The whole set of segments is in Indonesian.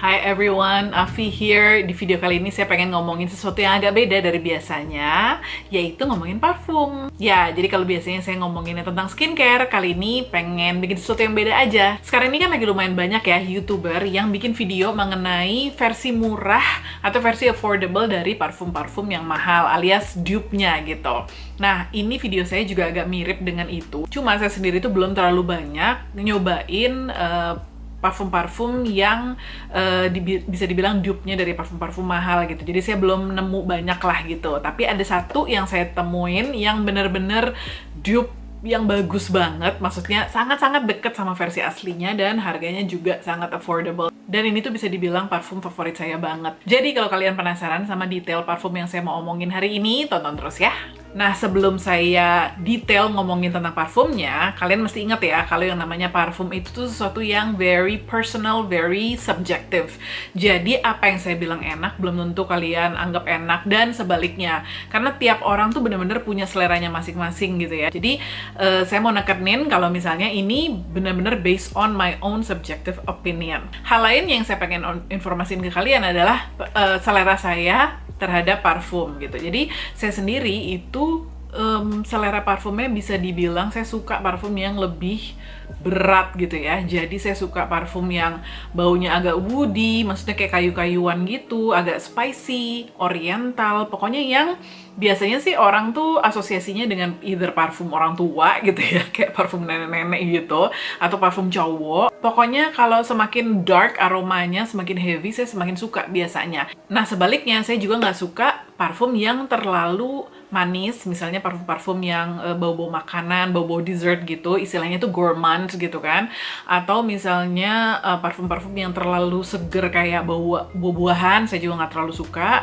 Hi everyone, Afi here. Di video kali ini saya pengen ngomongin sesuatu yang agak beda dari biasanya, yaitu ngomongin parfum. Ya, jadi kalau biasanya saya ngomonginnya tentang skincare, kali ini pengen bikin sesuatu yang beda aja. Sekarang ini kan lagi lumayan banyak ya YouTuber yang bikin video mengenai versi murah atau versi affordable dari parfum-parfum yang mahal, alias dupe-nya gitu. Nah, ini video saya juga agak mirip dengan itu. Cuma saya sendiri tuh belum terlalu banyak nyobain parfum-parfum yang bisa dibilang dupe-nya dari parfum-parfum mahal gitu. Jadi saya belum nemu banyak lah gitu. Tapi ada satu yang saya temuin yang bener-bener dupe yang bagus banget. Maksudnya sangat-sangat deket sama versi aslinya dan harganya juga sangat affordable. Dan ini tuh bisa dibilang parfum favorit saya banget. Jadi kalau kalian penasaran sama detail parfum yang saya mau omongin hari ini, tonton terus ya. Nah, sebelum saya detail ngomongin tentang parfumnya, kalian mesti ingat ya, kalau yang namanya parfum itu tuh sesuatu yang very personal, very subjective. Jadi, apa yang saya bilang enak, belum tentu kalian anggap enak, dan sebaliknya. Karena tiap orang tuh bener-bener punya seleranya masing-masing gitu ya. Jadi, saya mau nekenin kalau misalnya ini bener-bener based on my own subjective opinion. Hal lain yang saya pengen informasiin ke kalian adalah selera saya terhadap parfum gitu. Jadi saya sendiri itu selera parfumnya bisa dibilang saya suka parfum yang lebih berat gitu ya. Jadi saya suka parfum yang baunya agak woody, maksudnya kayak kayu-kayuan gitu, agak spicy, oriental, pokoknya yang biasanya sih orang tuh asosiasinya dengan either parfum orang tua gitu ya, kayak parfum nenek-nenek gitu, atau parfum cowok. Pokoknya kalau semakin dark aromanya, semakin heavy, saya semakin suka biasanya. Nah, sebaliknya saya juga nggak suka parfum yang terlalu manis, misalnya parfum-parfum yang bau-bau makanan, bau-bau dessert gitu, istilahnya tuh gourmand gitu kan. Atau misalnya parfum-parfum yang terlalu seger kayak bau buah-buahan, saya juga nggak terlalu suka.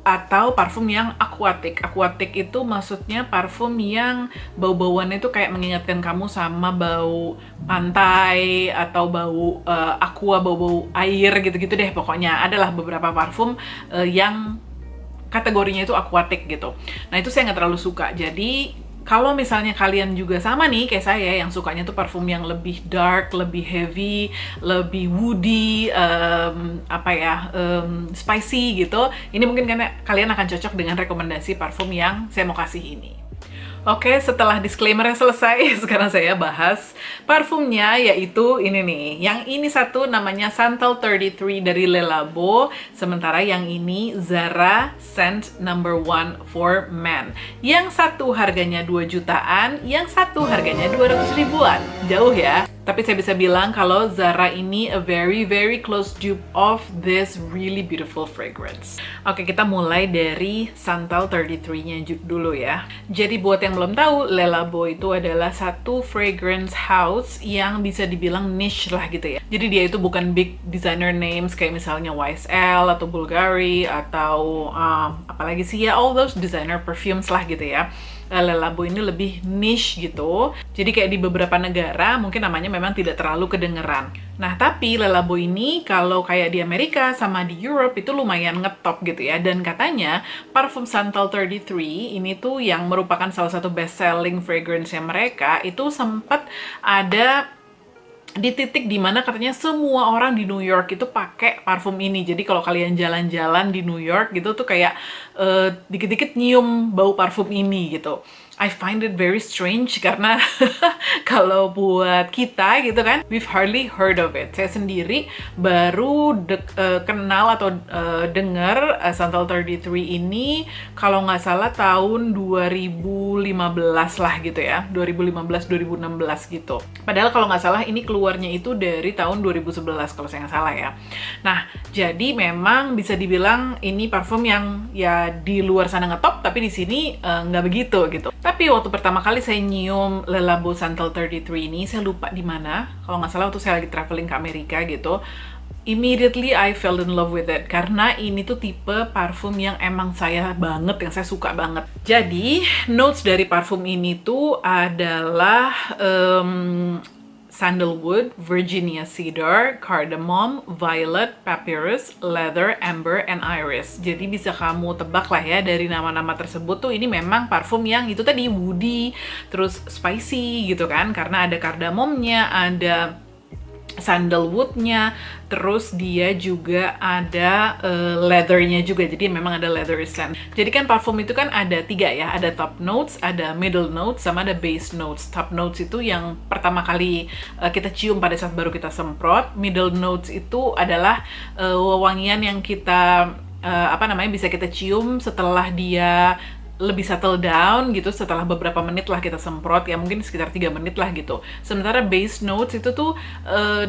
Atau parfum yang aquatic. Aquatic itu maksudnya parfum yang bau-bauannya itu kayak mengingatkan kamu sama bau pantai atau bau aqua, bau-bau air gitu-gitu deh. Pokoknya adalah beberapa parfum yang kategorinya itu aquatic gitu. Nah, itu saya nggak terlalu suka. Jadi kalau misalnya kalian juga sama nih kayak saya yang sukanya tuh parfum yang lebih dark, lebih heavy, lebih woody, spicy gitu, ini mungkin karena kalian akan cocok dengan rekomendasi parfum yang saya mau kasih ini. Oke, setelah disclaimer selesai, sekarang saya bahas parfumnya, yaitu ini nih. Yang ini satu namanya Santal 33 dari Le Labo, sementara yang ini Zara Scent No. 1 for Men. Yang satu harganya 2 jutaan, yang satu harganya 200 ribuan. Jauh ya. Tapi saya bisa bilang kalau Zara ini a very close dupe of this really beautiful fragrance. Oke, kita mulai dari Santal 33-nya dulu ya. Jadi buat yang belum tahu, Le Labo itu adalah satu fragrance house yang bisa dibilang niche lah gitu ya. Jadi dia itu bukan big designer names kayak misalnya YSL atau Bulgari atau apalagi sih ya, all those designer perfumes lah gitu ya. Le Labo ini lebih niche gitu. Jadi kayak di beberapa negara mungkin namanya memang tidak terlalu kedengeran. Nah, tapi Le Labo ini kalau kayak di Amerika sama di Europe itu lumayan ngetop gitu ya. Dan katanya parfum Santal 33 ini tuh yang merupakan salah satu best selling fragrance-nya mereka itu sempat ada di titik dimana katanya semua orang di New York itu pakai parfum ini. Jadi kalau kalian jalan-jalan di New York gitu tuh kayak dikit-dikit nyium bau parfum ini gitu. I find it very strange karena kalau buat kita gitu kan, we've hardly heard of it. Saya sendiri baru kenal atau dengar Santal 33 ini kalau nggak salah tahun 2015 lah gitu ya, 2015-2016 gitu. Padahal kalau nggak salah ini keluarnya itu dari tahun 2011 kalau saya nggak salah ya. Nah, jadi memang bisa dibilang ini parfum yang ya di luar sana ngetop, tapi di sini nggak begitu gitu. Tapi waktu pertama kali saya nyium Le Labo Santal 33 ini, saya lupa di mana. Kalau nggak salah waktu saya lagi traveling ke Amerika gitu. Immediately I fell in love with it. Karena ini tuh tipe parfum yang emang saya banget, yang saya suka banget. Jadi, notes dari parfum ini tuh adalah sandalwood, Virginia cedar, cardamom, violet, papyrus, leather, amber, and iris. Jadi bisa kamu tebak lah ya dari nama-nama tersebut tuh ini memang parfum yang itu tadi woody, terus spicy gitu kan, karena ada kardamomnya, ada sandalwoodnya, terus dia juga ada leathernya juga, jadi memang ada leather scent. Jadi kan parfum itu kan ada 3 ya, ada top notes, ada middle notes, sama ada base notes. Top notes itu yang pertama kali kita cium pada saat baru kita semprot. Middle notes itu adalah wewangian yang kita bisa kita cium setelah dia lebih settle down gitu, setelah beberapa menit lah kita semprot, ya mungkin sekitar 3 menit lah gitu. Sementara base notes itu tuh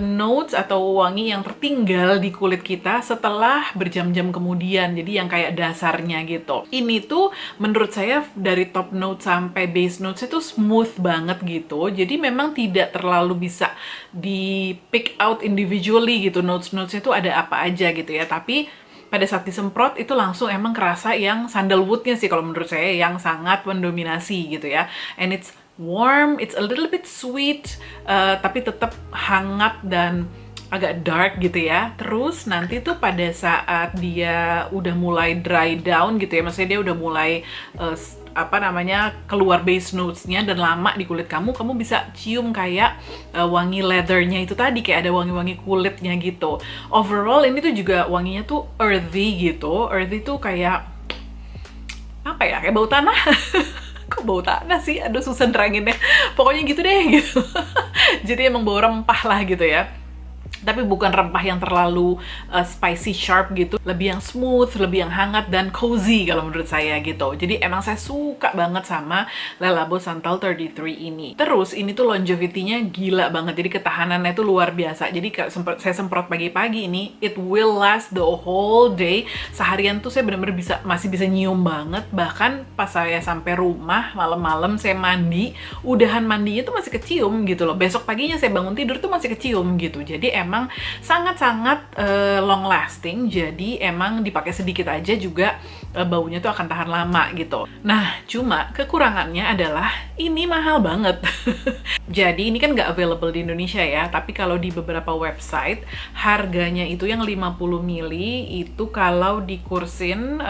notes atau wangi yang tertinggal di kulit kita setelah berjam-jam kemudian, jadi yang kayak dasarnya gitu. Ini tuh menurut saya dari top notes sampai base notes itu smooth banget gitu, jadi memang tidak terlalu bisa di pick out individually gitu, notes-notesnya tuh ada apa aja gitu ya, tapi pada saat disemprot itu langsung emang kerasa yang sandalwoodnya sih kalau menurut saya yang sangat mendominasi gitu ya. And it's warm, it's a little bit sweet, tapi tetap hangat dan agak dark gitu ya. Terus nanti tuh pada saat dia udah mulai dry down gitu ya, maksudnya dia udah mulai keluar base notes-nya dan lama di kulit kamu bisa cium kayak wangi leather-nya itu tadi, kayak ada wangi-wangi kulitnya gitu. Overall ini tuh juga wanginya tuh earthy gitu. Earthy tuh kayak apa ya, kayak bau tanah. Kok bau tanah sih? Aduh susah neranginnya. Pokoknya gitu deh gitu. Jadi emang bau rempah lah gitu ya. Tapi bukan rempah yang terlalu spicy sharp gitu, lebih yang smooth, lebih yang hangat dan cozy kalau menurut saya gitu. Jadi emang saya suka banget sama Le Labo Santal 33 ini. Terus ini tuh longevity-nya gila banget, jadi ketahanannya tuh luar biasa. Jadi saya semprot pagi-pagi ini, it will last the whole day. Seharian tuh saya bener-bener masih bisa nyium banget. Bahkan pas saya sampai rumah malam-malam saya mandi, udahan mandinya tuh masih kecium gitu loh. Besok paginya saya bangun tidur tuh masih kecium gitu. Jadi emang sangat-sangat long lasting, jadi emang dipakai sedikit aja juga baunya tuh akan tahan lama gitu. Nah, cuma kekurangannya adalah ini mahal banget. Jadi ini kan nggak available di Indonesia ya, tapi kalau di beberapa website harganya itu yang 50 mili itu kalau dikursin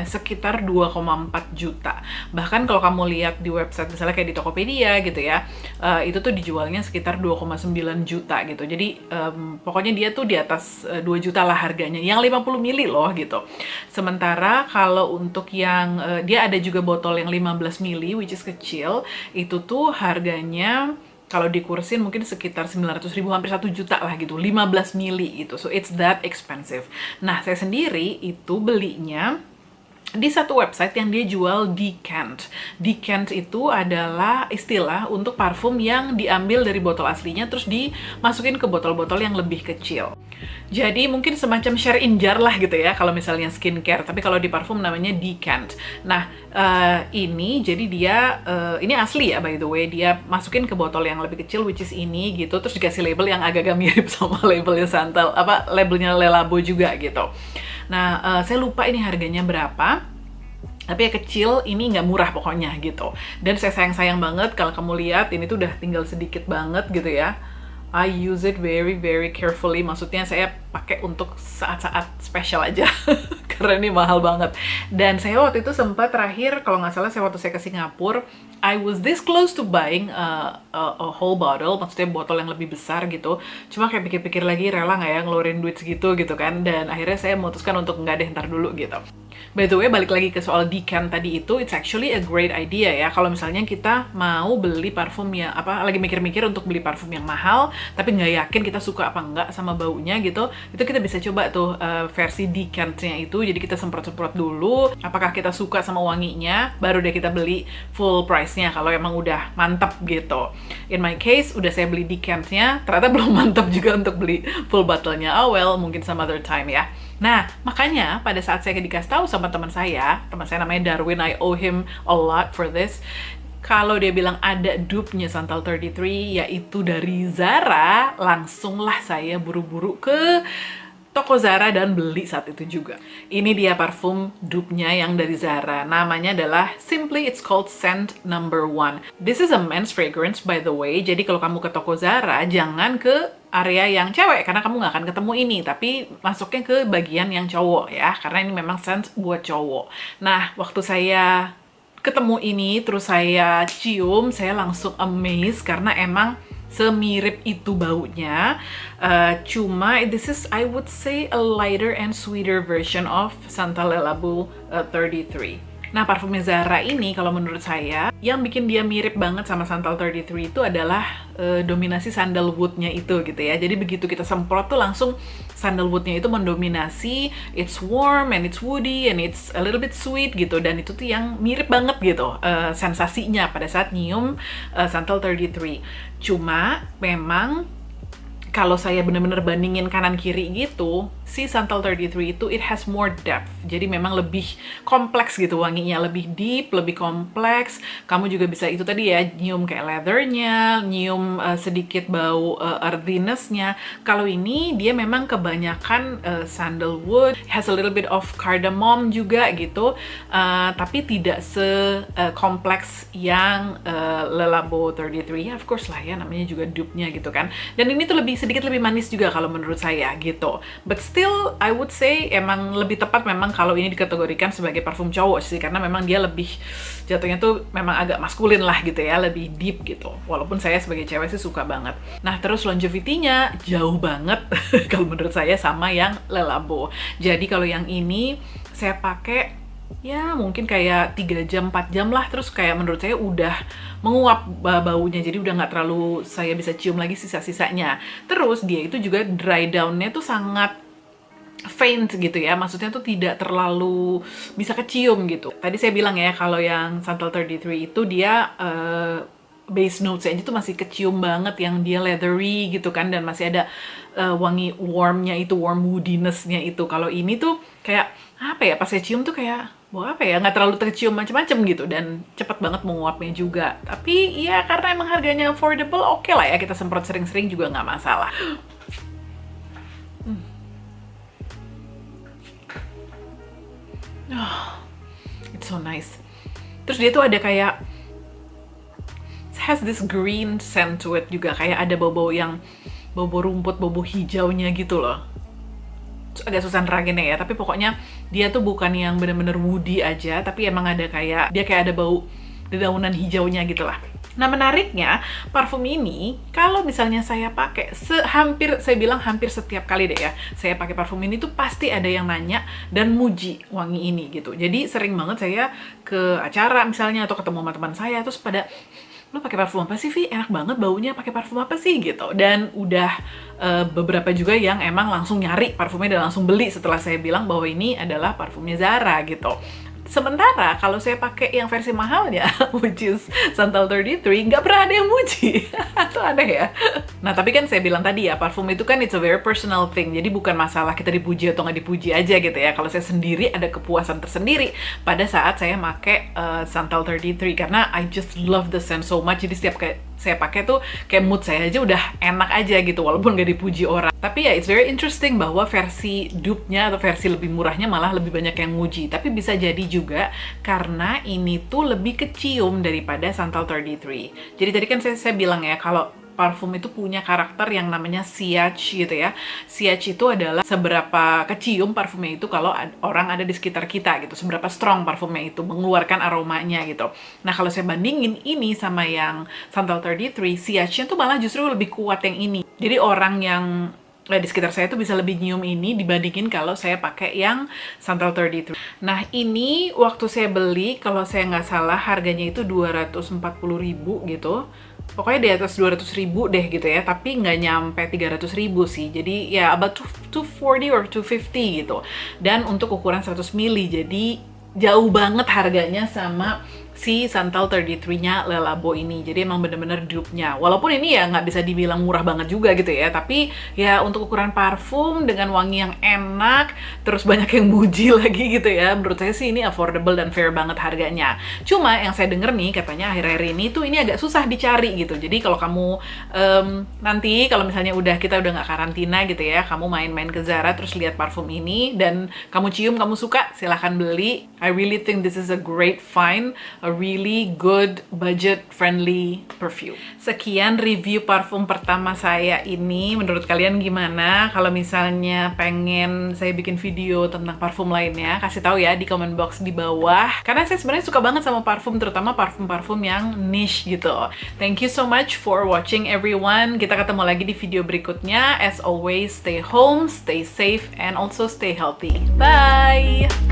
sekitar 2,4 juta. Bahkan kalau kamu lihat di website misalnya kayak di Tokopedia gitu ya, itu tuh dijualnya sekitar 2,9 juta gitu. Jadi pokoknya dia tuh di atas 2 juta lah harganya, yang 50 mili loh gitu. Sementara kalau untuk yang dia ada juga botol yang 15 mili which is kecil, itu tuh harganya kalau dikursin mungkin sekitar 900.000, hampir 1 juta lah gitu, 15 mili gitu. So it's that expensive. Nah, saya sendiri itu belinya di satu website yang dia jual decant. Decant itu adalah istilah untuk parfum yang diambil dari botol aslinya terus dimasukin ke botol-botol yang lebih kecil. Jadi mungkin semacam share in jar lah gitu ya kalau misalnya skincare, tapi kalau di parfum namanya decant. Nah, ini jadi dia ini asli ya by the way, dia masukin ke botol yang lebih kecil which is ini gitu, terus dikasih label yang agak-agak mirip sama labelnya Santal, labelnya Le Labo juga gitu. Nah, saya lupa ini harganya berapa, tapi ya kecil, ini nggak murah pokoknya gitu. Dan saya sayang-sayang banget kalau kamu lihat ini tuh udah tinggal sedikit banget gitu ya. I use it very very carefully, maksudnya saya pakai untuk saat-saat spesial aja karena ini mahal banget. Dan saya waktu itu sempat terakhir kalau nggak salah waktu saya ke Singapura, I was this close to buying a whole bottle, maksudnya botol yang lebih besar gitu. Cuma kayak pikir-pikir lagi, rela nggak ya ngeluarin duit segitu gitu kan. Dan akhirnya saya memutuskan untuk nggak deh, ntar dulu gitu. By the way, balik lagi ke soal decant tadi itu, it's actually a great idea ya. Kalau misalnya kita mau beli parfum yang lagi mikir-mikir untuk beli parfum yang mahal, tapi nggak yakin kita suka apa nggak sama baunya gitu, itu kita bisa coba tuh versi decantnya itu. Jadi kita semprot-semprot dulu, apakah kita suka sama wanginya, baru deh kita beli full price-nya kalau emang udah mantap gitu. In my case, udah saya beli decantnya, ternyata belum mantap juga untuk beli full bottle-nya. Oh well, mungkin some other time ya. Nah, makanya pada saat saya dikasih tahu sama teman saya namanya Darwin, I owe him a lot for this. Kalau dia bilang ada dupe-nya Santal 33 yaitu dari Zara, langsunglah saya buru-buru ke toko Zara dan beli saat itu juga. Ini dia parfum dupe-nya yang dari Zara. Namanya adalah Simply It's Called Scent No. 1. This is a men's fragrance by the way. Jadi kalau kamu ke toko Zara, jangan ke area yang cewek karena kamu nggak akan ketemu ini, tapi masuknya ke bagian yang cowok ya, karena ini memang scent buat cowok. Nah, waktu saya ketemu ini terus saya cium, saya langsung amazed karena emang semirip itu baunya. Cuma this is, I would say, a lighter and sweeter version of Santal Le Labo 33. Nah, parfumnya Zara ini kalau menurut saya yang bikin dia mirip banget sama Santal 33 itu adalah dominasi sandalwoodnya itu gitu ya. Jadi begitu kita semprot tuh langsung sandalwoodnya itu mendominasi. It's warm and it's woody and it's a little bit sweet gitu. Dan itu tuh yang mirip banget gitu sensasinya pada saat nyium Santal 33. Cuma memang kalau saya bener-bener bandingin kanan kiri gitu, si Santal 33 itu it has more depth. Jadi memang lebih kompleks gitu wanginya, lebih deep, lebih kompleks. Kamu juga bisa itu tadi ya, nyium kayak leathernya, nyium sedikit bau earthiness-nya. Kalau ini dia memang kebanyakan sandalwood, has a little bit of cardamom juga gitu, tapi tidak kompleks yang Le Labo 33. Ya, of course lah ya, namanya juga dupe-nya gitu kan. Dan ini tuh sedikit lebih manis juga kalau menurut saya gitu. But still, I would say emang lebih tepat memang kalau ini dikategorikan sebagai parfum cowok sih, karena memang dia lebih jatuhnya tuh memang agak maskulin lah gitu ya, lebih deep gitu. Walaupun saya sebagai cewek sih suka banget. Nah, terus longevity-nya jauh banget kalau menurut saya sama yang Le Labo. Jadi kalau yang ini saya pakai ya mungkin kayak 3 jam, 4 jam lah, terus kayak menurut saya udah menguap baunya, jadi udah nggak terlalu saya bisa cium lagi sisa-sisanya. Terus dia itu juga dry down-nya tuh sangat faint gitu ya, maksudnya tuh tidak terlalu bisa kecium gitu. Tadi saya bilang ya kalau yang Santal 33 itu dia base notes aja tuh masih kecium banget, yang dia leathery gitu kan, dan masih ada wangi warmnya itu, warm woodiness-nya itu. Kalau ini tuh kayak apa ya, pas saya cium tuh kayak apa ya, nggak terlalu tercium macam-macam gitu, dan cepet banget menguapnya juga. Tapi ya karena emang harganya affordable, oke lah ya kita semprot sering-sering juga nggak masalah. It's so nice. Terus dia tuh ada kayak has this green scent to it juga, kayak ada bau-bau yang bau-bau rumput, bau-bau hijaunya gitu loh. Agak susah neraginnya ya, tapi pokoknya dia tuh bukan yang bener-bener woody aja, tapi emang ada kayak, dia kayak ada bau dedaunan hijaunya gitu lah. Nah, menariknya parfum ini kalau misalnya saya pakai saya bilang hampir setiap kali deh ya saya pakai parfum ini tuh pasti ada yang nanya dan muji wangi ini gitu. Jadi sering banget saya ke acara misalnya atau ketemu sama teman saya, terus pada, lu pakai parfum apa sih, Vi? Enak banget baunya, pakai parfum apa sih gitu. Dan udah beberapa juga yang emang langsung nyari parfumnya dan langsung beli setelah saya bilang bahwa ini adalah parfumnya Zara gitu. Sementara kalau saya pakai yang versi mahalnya, which is Santal 33, nggak pernah ada yang muji. Itu aneh ya. Nah, tapi kan saya bilang tadi ya, parfum itu kan it's a very personal thing. Jadi bukan masalah kita dipuji atau nggak dipuji aja gitu ya. Kalau saya sendiri ada kepuasan tersendiri pada saat saya pakai Santal 33, karena I just love the scent so much. Jadi setiap saya pakai tuh kayak mood saya aja udah enak aja gitu, walaupun nggak dipuji orang. Tapi ya it's very interesting bahwa versi dupe-nya atau versi lebih murahnya malah lebih banyak yang muji. Tapi bisa jadi juga karena ini tuh lebih kecium daripada Santal 33. Jadi tadi kan saya bilang ya kalau parfum itu punya karakter yang namanya sillage gitu ya. Sillage itu adalah seberapa kecium parfumnya itu kalau orang ada di sekitar kita gitu, seberapa strong parfumnya itu mengeluarkan aromanya gitu. Nah, kalau saya bandingin ini sama yang Santal 33, sillage-nya tuh malah justru lebih kuat yang ini. Jadi orang yang di sekitar saya tuh bisa lebih nyium ini dibandingin kalau saya pakai yang Santal 33. Nah, ini waktu saya beli, kalau saya nggak salah harganya itu 240.000 gitu. Pokoknya di atas 200.000 deh gitu ya, tapi nggak nyampe 300.000 sih. Jadi ya about 240 or 250 gitu. Dan untuk ukuran 100 ml, jadi jauh banget harganya sama si Santal 33-nya Le Labo ini. Jadi emang bener-bener dupe-nya. Walaupun ini ya nggak bisa dibilang murah banget juga gitu ya, tapi ya untuk ukuran parfum dengan wangi yang enak, terus banyak yang muji lagi gitu ya, menurut saya sih ini affordable dan fair banget harganya. Cuma yang saya denger nih, katanya akhir-akhir ini tuh ini agak susah dicari gitu. Jadi kalau kamu nanti kalau misalnya kita udah nggak karantina gitu ya, kamu main-main ke Zara terus lihat parfum ini dan kamu cium, kamu suka, silahkan beli. I really think this is a great find, a a really good budget friendly perfume. Sekian review parfum pertama saya ini. Menurut kalian gimana? Kalau misalnya pengen saya bikin video tentang parfum lainnya, kasih tahu ya di comment box di bawah. Karena saya sebenarnya suka banget sama parfum, terutama parfum-parfum yang niche gitu. Thank you so much for watching everyone. Kita ketemu lagi di video berikutnya. As always, stay home, stay safe, and also stay healthy. Bye!